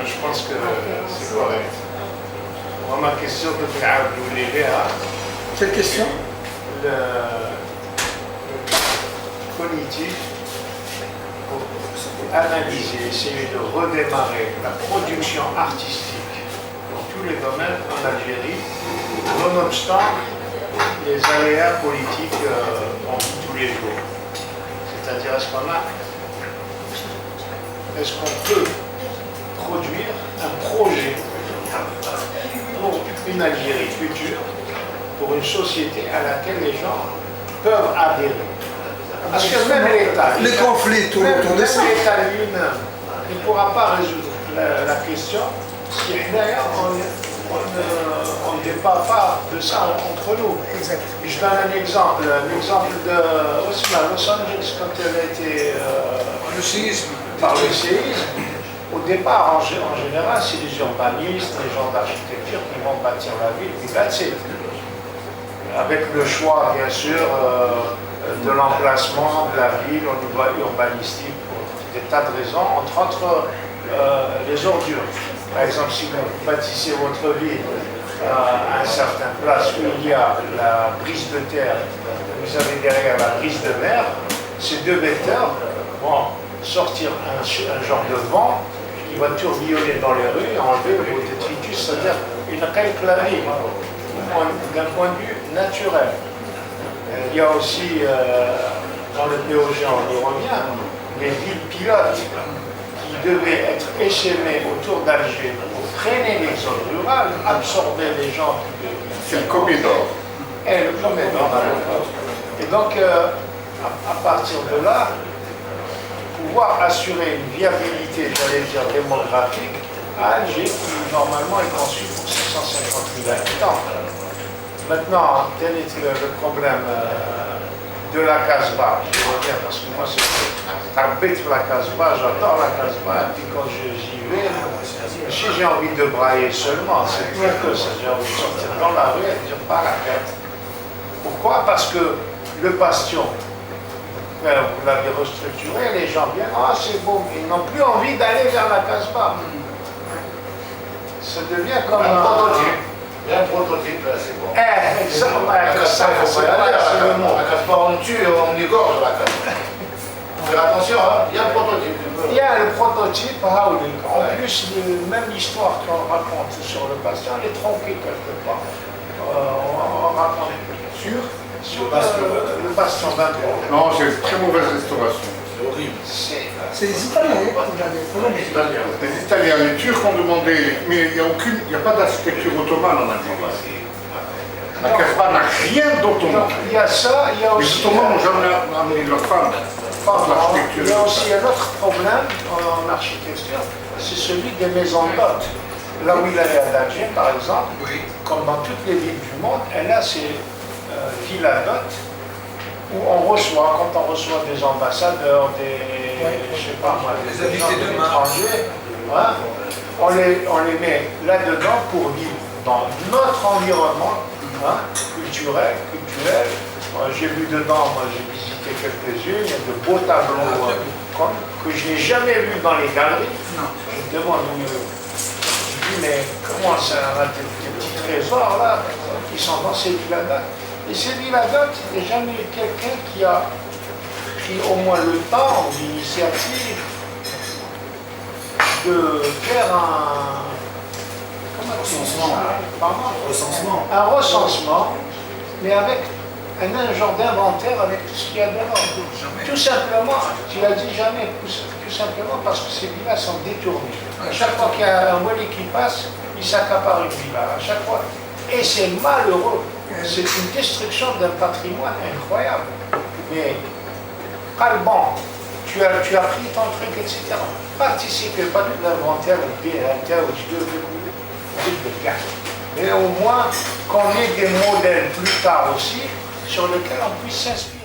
je pense que c'est correct. Moi, ma question de vous l'avez, Quelle question? Le cognitif, pour analyser, essayer de redémarrer la production artistique dans tous les domaines en Algérie, nonobstant les aléas politiques qu'on vit tous les jours. C'est-à-dire, est-ce qu'on peut produire un projet pour une Algérie future, pour une société à laquelle les gens peuvent adhérer. Parce que même l'État, les conflits autour de ça, l'État lui-même ne pourra pas résoudre la question si on ne débat pas de ça entre nous. exact. Je donne un exemple de Ousmane Los Angeles quand elle a été Le séisme. par le séisme. Au départ, en général, c'est les urbanistes, les gens d'architecture qui vont bâtir la ville, puis that's it. Avec le choix, bien sûr, de l'emplacement de la ville au niveau urbanistique pour des tas de raisons, entre autres les ordures. Par exemple, si vous bâtissez votre ville à une certaine place où il y a la brise de terre, vous avez derrière la brise de mer, ces deux vecteurs vont sortir un genre de vent qui va tourbillonner dans les rues et enlever le détritus, c'est-à-dire une calclarie d'un point de vue naturel. Il y a aussi, dans le POG, on y revient, les villes pilotes qui devaient être échemmées autour d'Alger pour freiner les zones rurales, absorber les gens. C'est le Comédor. Et le Comédor. Et donc, à partir de là, pouvoir assurer une viabilité, j'allais dire, démographique à Alger, qui normalement est conçu pour 550 000 habitants. Maintenant, tel est le problème de la Casbah. Je reviens parce que moi, c'est j'habite la Casbah, j'adore la Casbah, et puis quand j'y vais, si j'ai envie de brailler seulement, c'est pire que ça. J'ai envie de sortir dans la rue et de dire pas la tête. Pourquoi? Parce que le bastion, vous l'avez restructuré, les gens viennent, ah c'est beau, ils n'ont plus envie d'aller vers la Casbah. Ça devient comme un prototype. Il y a un prototype là, c'est bon. Exactement, C'est le mot. La Casbah, on tue, on égorge la Casbah. Fais attention, hein, il y a un prototype. Il y a le prototype, en plus, même l'histoire qu'on raconte sur le bastion, elle est tronquée quelque part. On raconte sur le bastion 23. Non, c'est une très mauvaise restauration. C'est horrible. C'est les Italiens qui l'avaient fait. Les Italiens, les Turcs ont demandé, mais il n'y a pas d'architecture ottomane en Algérie. La Casbah n'a rien d'ottoman. Il y a ça, il y a Les aussi. Ottomans n'ont jamais amené leur femme. Il y a aussi un autre problème en architecture, c'est celui des maisons d'hôtes. Là où il allait à d'Alger, par exemple, comme dans toutes les villes du monde, elle a ces villas d'hôtes où on reçoit, quand on reçoit des ambassadeurs, des, je sais pas moi, des invités étrangers, hein, on les met là-dedans pour vivre dans notre environnement culturel. J'ai vu dedans, moi j'ai visité quelques-unes, il y a de beaux tableaux que je n'ai jamais vus dans les galeries. Non. Je me demande où je dis, mais comment ça, des petits trésors là, qui sont dans ces villas-là. Et ces villas-là, il n'y a jamais eu quelqu'un qui a pris au moins le temps ou l'initiative de faire un recensement, mais avec un genre d'inventaire avec tout ce qu'il y a dedans. Tout simplement, tu l'as dit jamais, tout simplement parce que ces villas sont détournées. À chaque fois qu'il y a un wali qui passe, il s'accapare une villa. À chaque fois. Et c'est malheureux. C'est une destruction d'un patrimoine incroyable. Mais, bon, tu as pris ton truc, etc. Participez pas de l'inventaire, mais au moins qu'on ait des modèles plus tard aussi sur lesquels on puisse s'inspirer.